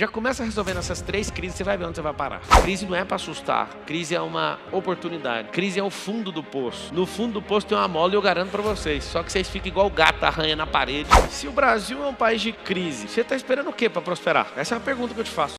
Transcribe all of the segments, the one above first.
Já começa resolvendo essas 3 crises, você vai ver onde você vai parar. Crise não é para assustar, crise é uma oportunidade. Crise é o fundo do poço. No fundo do poço tem uma mola e eu garanto para vocês. Só que vocês ficam igual gato arranha na parede. Se o Brasil é um país de crise, você está esperando o quê para prosperar? Essa é uma pergunta que eu te faço.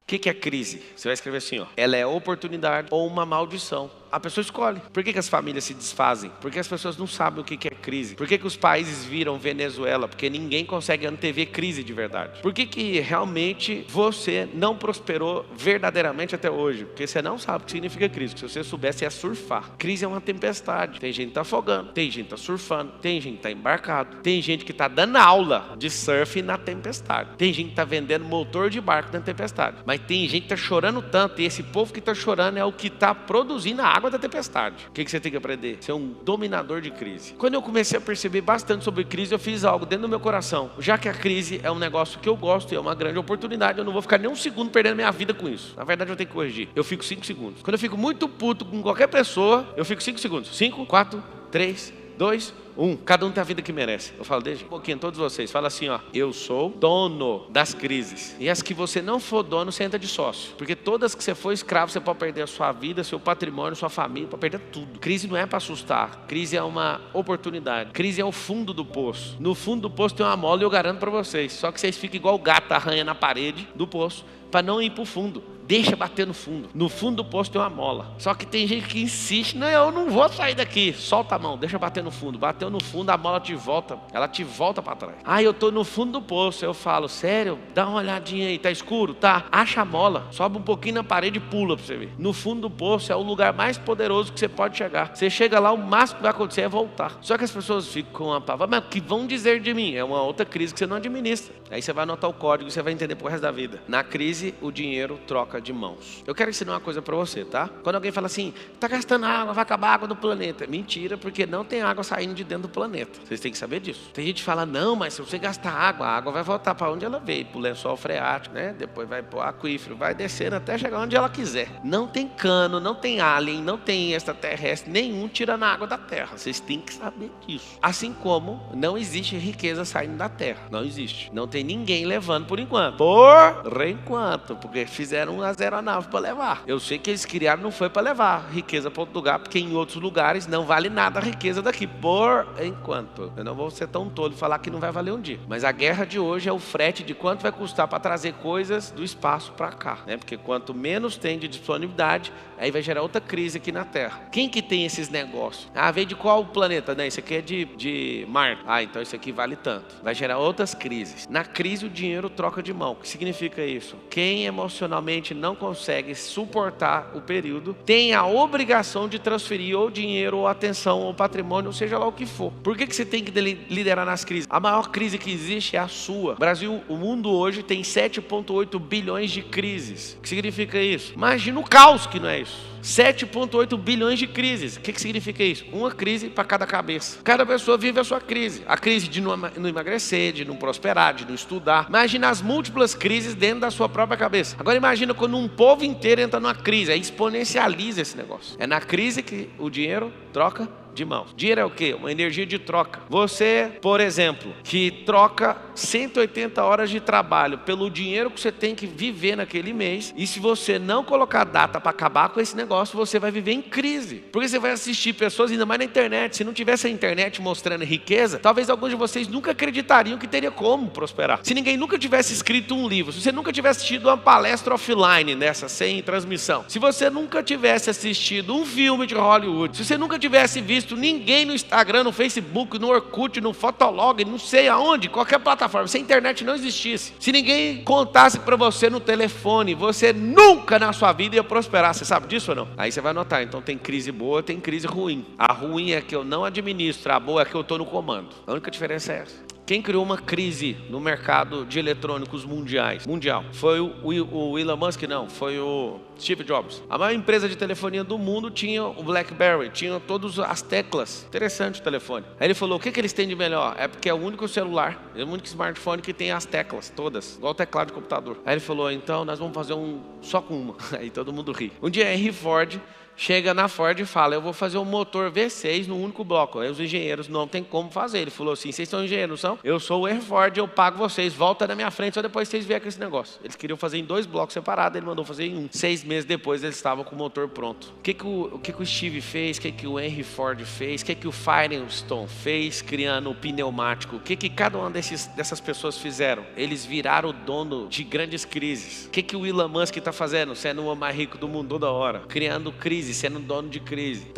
O que é crise? Você vai escrever assim, ó. Ela é oportunidade ou uma maldição. A pessoa escolhe. Por que as famílias se desfazem? Porque as pessoas não sabem o que é crise. Por que os países viram Venezuela? Porque ninguém consegue antever crise de verdade. Por que realmente você não prosperou verdadeiramente até hoje? Porque você não sabe o que significa crise. Se você soubesse, ia surfar. Crise é uma tempestade. Tem gente que está afogando, tem gente que está surfando, tem gente que está embarcado, tem gente que está dando aula de surf na tempestade. Tem gente que está vendendo motor de barco na tempestade. Mas tem gente que está chorando tanto, e esse povo que está chorando é o que está produzindo a água da tempestade. O que você tem que aprender? Ser um dominador de crise. Quando eu comecei a perceber bastante sobre crise, eu fiz algo dentro do meu coração. Já que a crise é um negócio que eu gosto e é uma grande oportunidade, eu não vou ficar nem um segundo perdendo minha vida com isso. Na verdade, eu tenho que corrigir. Eu fico 5 segundos. Quando eu fico muito puto com qualquer pessoa, eu fico 5 segundos. 5, 4, 3, 2, 1. Cada um tem a vida que merece. Eu falo, deixa um pouquinho, todos vocês. Fala assim, ó. Eu sou dono das crises. E as que você não for dono, você entra de sócio. Porque todas que você for escravo, você pode perder a sua vida, seu patrimônio, sua família, pode perder tudo. Crise não é para assustar. Crise é uma oportunidade. Crise é o fundo do poço. No fundo do poço tem uma mola e eu garanto para vocês. Só que vocês ficam igual gato arranha na parede do poço para não ir para o fundo. Deixa bater no fundo. No fundo do poço tem uma mola. Só que tem gente que insiste. Não, eu não vou sair daqui. Solta a mão, deixa bater no fundo. Bateu no fundo, a mola te volta. Ela te volta para trás. Ah, eu tô no fundo do poço. Eu falo, sério? Dá uma olhadinha aí. Tá escuro? Tá. Acha a mola. Sobe um pouquinho na parede e pula para você ver. No fundo do poço é o lugar mais poderoso que você pode chegar. Você chega lá, o máximo que vai acontecer é voltar. Só que as pessoas ficam com a palavra. Mas o que vão dizer de mim? É uma outra crise que você não administra. Aí você vai anotar o código e você vai entender pro resto da vida. Na crise, o dinheiro troca de mãos. Eu quero ensinar uma coisa para você, tá? Quando alguém fala assim, tá gastando água, vai acabar a água do planeta. Mentira, porque não tem água saindo de dentro do planeta. Vocês têm que saber disso. Tem gente que fala, não, mas se você gastar água, a água vai voltar para onde ela veio, pro lençol freático, né? Depois vai pro aquífero, vai descendo até chegar onde ela quiser. Não tem cano, não tem alien, não tem extraterrestre nenhum tirando a água da terra. Vocês têm que saber disso. Assim como não existe riqueza saindo da terra. Não existe. Não tem ninguém levando por enquanto. Por enquanto, porque fizeram uma aeronave para levar. Eu sei que eles criaram, não foi para levar riqueza para outro lugar, porque em outros lugares não vale nada a riqueza daqui, por enquanto. Eu não vou ser tão tolo e falar que não vai valer um dia. Mas a guerra de hoje é o frete de quanto vai custar para trazer coisas do espaço para cá, né? Porque quanto menos tem de disponibilidade, aí vai gerar outra crise aqui na Terra. Quem que tem esses negócios? Ah, veio de qual planeta? Né? Isso aqui é de Marte. Ah, então isso aqui vale tanto. Vai gerar outras crises. Na crise o dinheiro troca de mão. O que significa isso? Quem emocionalmente não consegue suportar o período, tem a obrigação de transferir ou dinheiro, ou atenção, ou patrimônio, ou seja lá o que for. Por que você tem que liderar nas crises? A maior crise que existe é a sua. Brasil, o mundo hoje tem 7,8 bilhões de crises. O que significa isso? Imagina o caos que não é isso. 7,8 bilhões de crises. O que significa isso? Uma crise para cada cabeça. Cada pessoa vive a sua crise. A crise de não emagrecer, de não prosperar, de não estudar. Imagina as múltiplas crises dentro da sua própria cabeça. Agora imagina quando um povo inteiro entra numa crise. Aí exponencializa esse negócio. É na crise que o dinheiro troca de mãos. Dinheiro é o quê? Uma energia de troca. Você, por exemplo, que troca 180 horas de trabalho pelo dinheiro que você tem que viver naquele mês, e se você não colocar data para acabar com esse negócio, você vai viver em crise. Porque você vai assistir pessoas, ainda mais na internet. Se não tivesse a internet mostrando riqueza, talvez alguns de vocês nunca acreditariam que teria como prosperar. Se ninguém nunca tivesse escrito um livro, se você nunca tivesse assistido uma palestra offline dessa, sem transmissão, se você nunca tivesse assistido um filme de Hollywood, se você nunca tivesse visto ninguém no Instagram, no Facebook, no Orkut, no Fotolog, não sei aonde, qualquer plataforma, se a internet não existisse, se ninguém contasse para você no telefone, você nunca na sua vida ia prosperar. Você sabe disso ou não? Aí você vai notar, então tem crise boa, tem crise ruim. A ruim é que eu não administro, a boa é que eu estou no comando. A única diferença é essa. Quem criou uma crise no mercado de eletrônicos mundial? Foi o Elon Musk? Não, foi o Steve Jobs. A maior empresa de telefonia do mundo tinha o BlackBerry, tinha todas as teclas. Interessante o telefone. Aí ele falou, o que eles têm de melhor? É porque é o único celular, é o único smartphone que tem as teclas todas, igual o teclado de computador. Aí ele falou, então nós vamos fazer um só com uma. Aí todo mundo ri. Um dia Henry Ford chega na Ford e fala, eu vou fazer um motor V6 no único bloco. Aí os engenheiros não tem como fazer. Ele falou assim, vocês são engenheiros, não são? Eu sou o Henry Ford, eu pago vocês, volta na minha frente, só depois vocês vierem com esse negócio. Eles queriam fazer em 2 blocos separados, ele mandou fazer em um. 6 meses depois eles estavam com o motor pronto. O que o Steve fez, o que o Henry Ford fez, o que o Firestone fez criando o pneumático, o que cada uma dessas pessoas fizeram? Eles viraram o dono de grandes crises. O que o Elon Musk está fazendo? Sendo o homem mais rico do mundo toda hora. Criando crise, sendo dono de crise.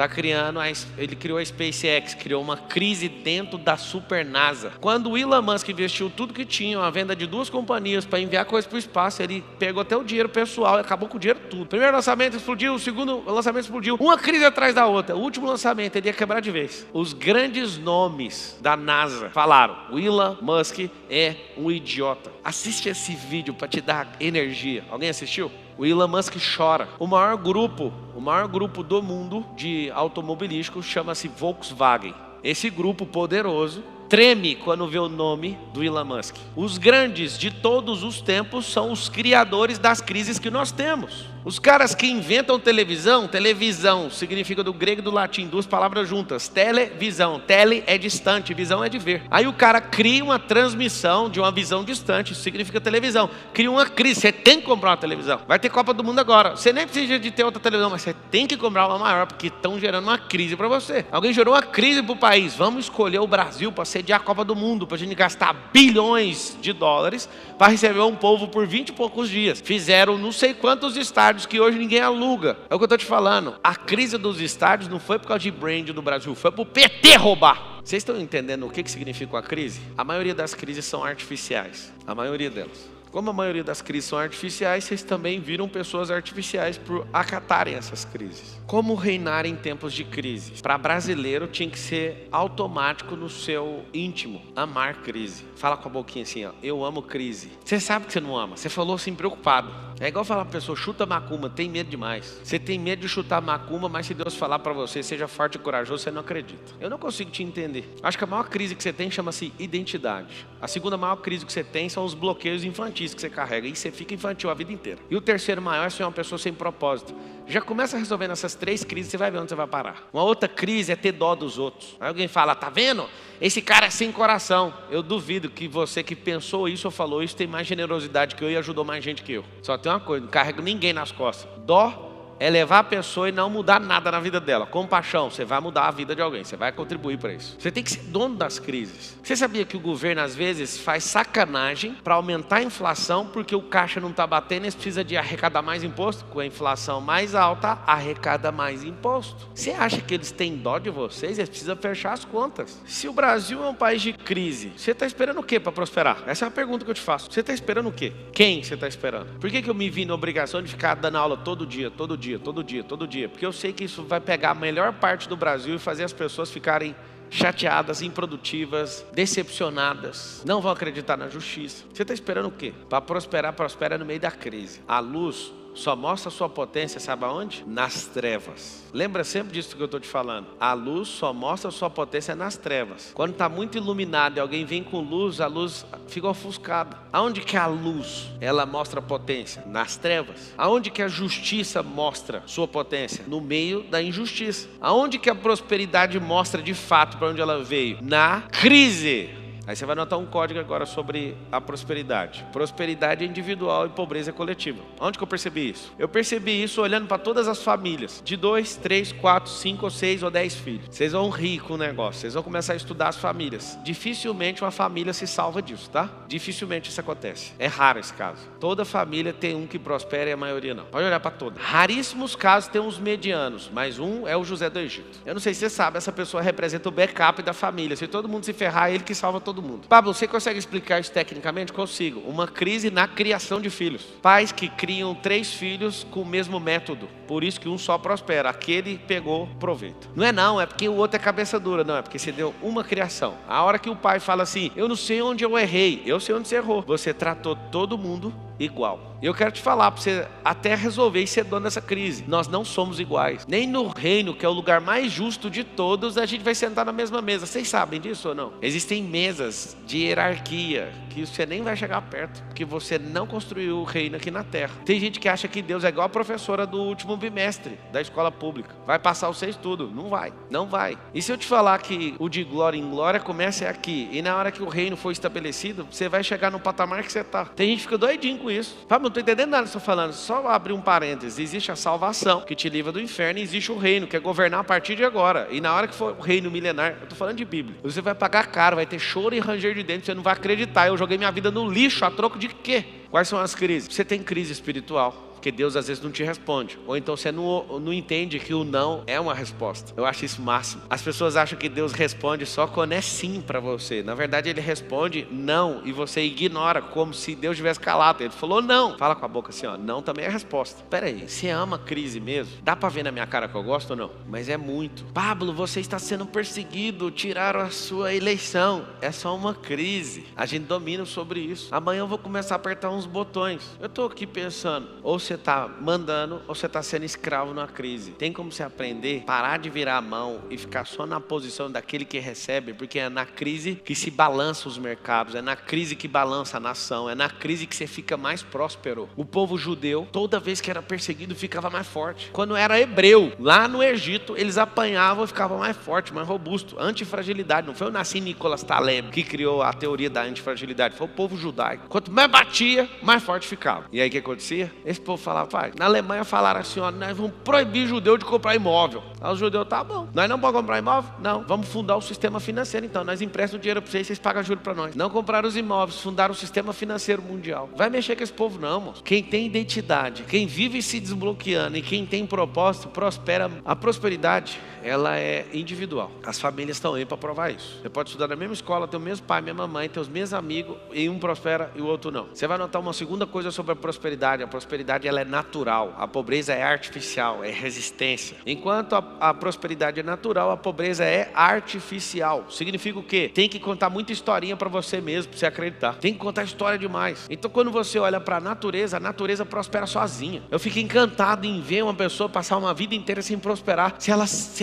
Ele criou a SpaceX, criou uma crise dentro da Super NASA. Quando o Elon Musk investiu tudo que tinha, a venda de 2 companhias para enviar coisas para o espaço, ele pegou até o dinheiro pessoal e acabou com o dinheiro tudo. O primeiro lançamento explodiu, o segundo lançamento explodiu. Uma crise atrás da outra. O último lançamento, ele ia quebrar de vez. Os grandes nomes da NASA falaram, o Elon Musk é um idiota. Assiste esse vídeo para te dar energia. Alguém assistiu? O Elon Musk chora. O maior grupo do mundo de automobilístico chama-se Volkswagen. Esse grupo poderoso treme quando vê o nome do Elon Musk. Os grandes de todos os tempos são os criadores das crises que nós temos. Os caras que inventam televisão significa do grego e do latim, 2 palavras juntas, televisão, tele é distante, visão é de ver. Aí o cara cria uma transmissão de uma visão distante, isso significa televisão. Cria uma crise, você tem que comprar uma televisão. Vai ter Copa do Mundo agora, você nem precisa de ter outra televisão, mas você tem que comprar uma maior, porque estão gerando uma crise para você. Alguém gerou uma crise para o país, vamos escolher o Brasil para sediar a Copa do Mundo, para a gente gastar bilhões de dólares para receber um povo por 20 e poucos dias. Fizeram não sei quantos estádios que hoje ninguém aluga. É o que eu estou te falando. A crise dos estádios não foi por causa de brand do Brasil, foi para o PT roubar. Vocês estão entendendo o que significa uma crise? A maioria das crises são artificiais. A maioria delas. Como a maioria das crises são artificiais, vocês também viram pessoas artificiais por acatarem essas crises. Como reinar em tempos de crise? Para brasileiro tinha que ser automático no seu íntimo, amar crise. Fala com a boquinha assim, ó, eu amo crise. Você sabe que você não ama, você falou assim preocupado. É igual falar pra pessoa, chuta macumba, tem medo demais. Você tem medo de chutar macumba, mas se Deus falar pra você, seja forte e corajoso, você não acredita. Eu não consigo te entender. Acho que a maior crise que você tem chama-se identidade. A segunda maior crise que você tem são os bloqueios infantis que você carrega. E você fica infantil a vida inteira. E o terceiro maior é ser uma pessoa sem propósito. Já começa resolvendo essas 3 crises, você vai ver onde você vai parar. Uma outra crise é ter dó dos outros. Aí alguém fala, tá vendo? Esse cara é sem coração. Eu duvido que você que pensou isso ou falou isso tem mais generosidade que eu e ajudou mais gente que eu. Só tem uma coisa, não carrego ninguém nas costas. Dó é levar a pessoa e não mudar nada na vida dela. Compaixão, você vai mudar a vida de alguém, você vai contribuir para isso. Você tem que ser dono das crises. Você sabia que o governo às vezes faz sacanagem para aumentar a inflação porque o caixa não está batendo e eles precisam de arrecadar mais imposto? Com a inflação mais alta, arrecada mais imposto. Você acha que eles têm dó de vocês? Eles precisam fechar as contas. Se o Brasil é um país de crise, você está esperando o quê para prosperar? Essa é a pergunta que eu te faço. Você está esperando o quê? Quem você está esperando? Por que eu me vi na obrigação de ficar dando aula todo dia? Todo dia, porque eu sei que isso vai pegar a melhor parte do Brasil e fazer as pessoas ficarem chateadas, improdutivas, decepcionadas, não vão acreditar na justiça. Você está esperando o quê? Para prosperar, prospera no meio da crise. A luz só mostra a sua potência, sabe aonde? Nas trevas. Lembra sempre disso que eu estou te falando. A luz só mostra a sua potência nas trevas. Quando está muito iluminado e alguém vem com luz, a luz fica ofuscada. Aonde que a luz, ela mostra potência? Nas trevas. Aonde que a justiça mostra sua potência? No meio da injustiça. Aonde que a prosperidade mostra de fato para onde ela veio? Na crise. Aí você vai notar um código agora sobre a prosperidade. Prosperidade é individual e pobreza é coletiva. Onde que eu percebi isso? Eu percebi isso olhando para todas as famílias. De 2, 3, 4, 5 ou 6 ou 10 filhos. Vocês vão rir com o negócio. Vocês vão começar a estudar as famílias. Dificilmente uma família se salva disso, tá? Dificilmente isso acontece. É raro esse caso. Toda família tem um que prospera e a maioria não. Pode olhar para toda. Raríssimos casos tem uns medianos. Mas um é o José do Egito. Eu não sei se você sabe, essa pessoa representa o backup da família. Se todo mundo se ferrar, é ele que salva todo mundo. Pablo, você consegue explicar isso tecnicamente? Consigo. Uma crise na criação de filhos. Pais que criam 3 filhos com o mesmo método. Por isso que um só prospera. Aquele pegou proveito. Não é porque o outro é cabeça dura. Não, é porque você deu uma criação. A hora que o pai fala assim, eu não sei onde eu errei. Eu sei onde você errou. Você tratou todo mundo igual. E eu quero te falar, para você até resolver e ser dono dessa crise. Nós não somos iguais. Nem no reino, que é o lugar mais justo de todos, a gente vai sentar na mesma mesa. Vocês sabem disso ou não? Existem mesas de hierarquia que você nem vai chegar perto, porque você não construiu o reino aqui na terra. Tem gente que acha que Deus é igual a professora do último bimestre da escola pública. Vai passar vocês tudo. Não vai. Não vai. E se eu te falar que o de glória em glória começa aqui, e na hora que o reino for estabelecido, você vai chegar no patamar que você está. Tem gente que fica doidinho com isso. Fábio, não estou entendendo nada que você está falando. Só abrir um parênteses. Existe a salvação, que te livra do inferno, e existe o reino, que é governar a partir de agora. E na hora que for o reino milenar, eu estou falando de Bíblia, você vai pagar caro, vai ter choro e ranger de dentro, você não vai acreditar. Eu joguei minha vida no lixo a troco de quê? Quais são as crises? Você tem crise espiritual, porque Deus às vezes não te responde. Ou então você não entende que o não é uma resposta. Eu acho isso máximo. As pessoas acham que Deus responde só quando é sim para você. Na verdade Ele responde não, e você ignora, como se Deus tivesse calado. Ele falou não. Fala com a boca assim, ó, não também é resposta. Pera aí, você ama crise mesmo? Dá para ver na minha cara que eu gosto ou não? Mas é muito. Pablo, você está sendo perseguido, tiraram a sua eleição. É só uma crise. A gente domina sobre isso. Amanhã eu vou começar a apertar uns botões. Eu estou aqui pensando, ou você está mandando ou você está sendo escravo numa crise. Tem como você aprender, parar de virar a mão e ficar só na posição daquele que recebe, porque é na crise que se balança os mercados, é na crise que balança a nação, é na crise que você fica mais próspero. O povo judeu, toda vez que era perseguido, ficava mais forte. Quando era hebreu, lá no Egito, eles apanhavam e ficavam mais forte, mais robusto. Antifragilidade. Não foi o Nassim Nicholas Taleb que criou a teoria da antifragilidade, foi o povo judaico. Quanto mais batia, mais forte ficava. E aí o que acontecia? Esse povo falava, pai, na Alemanha falaram assim, ó, nós vamos proibir judeu de comprar imóvel. Aí os judeus, tá bom, nós não podemos comprar imóvel? Não, vamos fundar o sistema financeiro então, nós emprestamos dinheiro para vocês pagam juros para nós. Não compraram os imóveis, fundaram o sistema financeiro mundial. Vai mexer com esse povo não, moço. Quem tem identidade, quem vive se desbloqueando e quem tem propósito, prospera. A prosperidade, ela é individual. As famílias estão aí para provar isso. Você pode estudar na mesma escola, ter o mesmo pai, mesma mãe, ter os mesmos amigos, e um prospera e o outro não. Você vai notar uma segunda coisa sobre a prosperidade ela é natural, a pobreza é artificial, é resistência. Enquanto a prosperidade é natural, a pobreza é artificial. Significa o quê? Tem que contar muita historinha para você mesmo, para você acreditar. Tem que contar história demais. Então quando você olha para a natureza prospera sozinha. Eu fico encantado em ver uma pessoa passar uma vida inteira sem prosperar. Se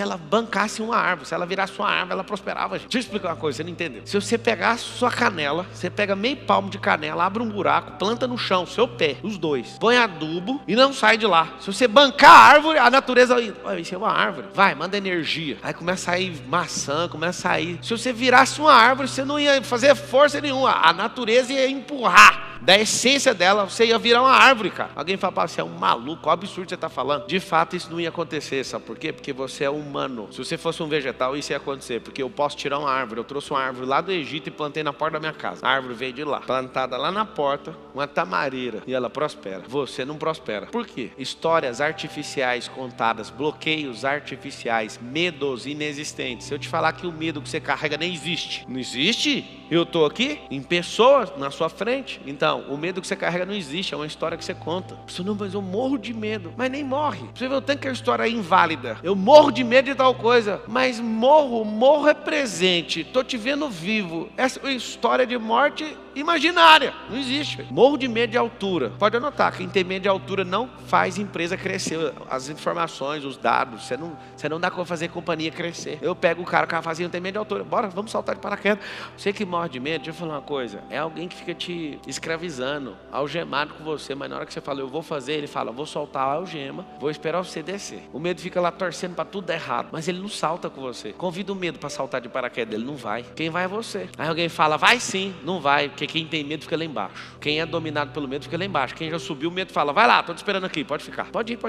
ela bancasse uma árvore, se ela virasse uma árvore, ela prosperava. Gente. Deixa eu explicar uma coisa, você não entendeu. Se você pegar sua canela, você pega meio palmo de canela, abre um buraco, planta no chão, seu pé, os dois, põe adubo e não sai de lá. Se você bancar a árvore, a natureza, isso é uma árvore, vai, manda energia. Aí começa a sair maçã, começa a sair. Se você virasse uma árvore, você não ia fazer força nenhuma. A natureza ia empurrar. Da essência dela, você ia virar uma árvore, cara. Alguém fala, você é um maluco, qual absurdo você está falando? De fato, isso não ia acontecer, sabe por quê? Porque você é humano. Se você fosse um vegetal, isso ia acontecer. Porque eu posso tirar uma árvore. Eu trouxe uma árvore lá do Egito e plantei na porta da minha casa. A árvore veio de lá, plantada lá na porta, uma tamareira. E ela prospera. Você não prospera. Por quê? Histórias artificiais contadas, bloqueios artificiais, medos inexistentes. Se eu te falar que o medo que você carrega nem existe. Não existe? Eu estou aqui, em pessoas, na sua frente. Então, o medo que você carrega não existe, é uma história que você conta. Você não, mas eu morro de medo. Mas nem morre. Você vê o tanto que a história é inválida. Eu morro de medo de tal coisa. Mas morro é presente. Estou te vendo vivo. Essa é uma história de morte imaginária. Não existe. Morro de medo de altura. Pode anotar, quem tem medo de altura não faz empresa crescer. As informações, os dados, você não dá como fazer companhia crescer. Eu pego o cara fazia, não tem medo de altura. Bora, vamos saltar de paraquedas. Você que morre de medo, deixa eu falar uma coisa. É alguém que fica te escravizando, algemado com você, mas na hora que você fala, eu vou fazer, ele fala, vou soltar a algema, vou esperar você descer. O medo fica lá torcendo para tudo dar errado, mas ele não salta com você. Convida o medo para saltar de paraquedas, ele não vai. Quem vai é você. Aí alguém fala, vai sim, não vai, porque quem tem medo fica lá embaixo. Quem é dominado pelo medo fica lá embaixo. Quem já subiu, o medo fala, vai lá, tô te esperando aqui, pode ficar. Pode ir.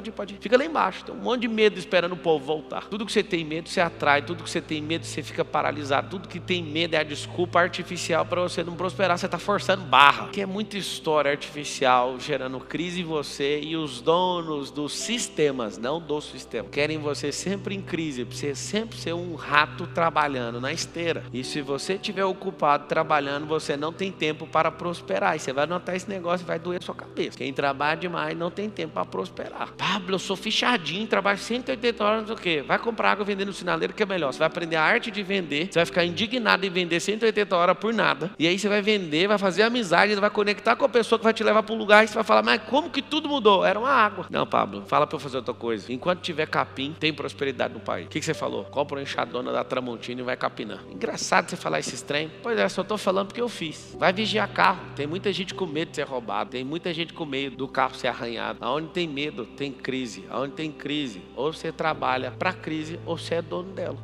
Fica lá embaixo. Tem um monte de medo esperando o povo voltar. Tudo que você tem medo, você atrai. Tudo que você tem medo, você fica paralisado. Tudo que tem medo é a desculpa artificial para você não prosperar. Você está forçando barra. Que é muita história artificial gerando crise em você, e os donos dos sistemas, não do sistema, querem você sempre em crise, para você sempre ser um rato trabalhando na esteira. E se você estiver ocupado trabalhando, você não tem tempo para prosperar. E você vai notar esse negócio e vai doer a sua cabeça. Quem trabalha demais não tem tempo para prosperar. Pablo, eu sou fichadinho, trabalho 180 horas, não sei o quê. Vai comprar água vendendo no sinaleiro que é melhor. Você vai aprender a arte de vender, você vai ficar indignado em vender 180 horas hora por nada. E aí você vai vender, vai fazer amizade, vai conectar com a pessoa que vai te levar para um lugar e você vai falar, mas como que tudo mudou? Era uma água. Não, Pablo, fala para eu fazer outra coisa. Enquanto tiver capim, tem prosperidade no país. O que você falou? Compra uma enxadona da Tramontina e vai capinar. Engraçado você falar esse trem. Pois é, só tô falando porque eu fiz. Vai vigiar carro. Tem muita gente com medo de ser roubado. Tem muita gente com medo do carro ser arranhado. Aonde tem medo, tem crise. Aonde tem crise, ou você trabalha para a crise ou você é dono dela.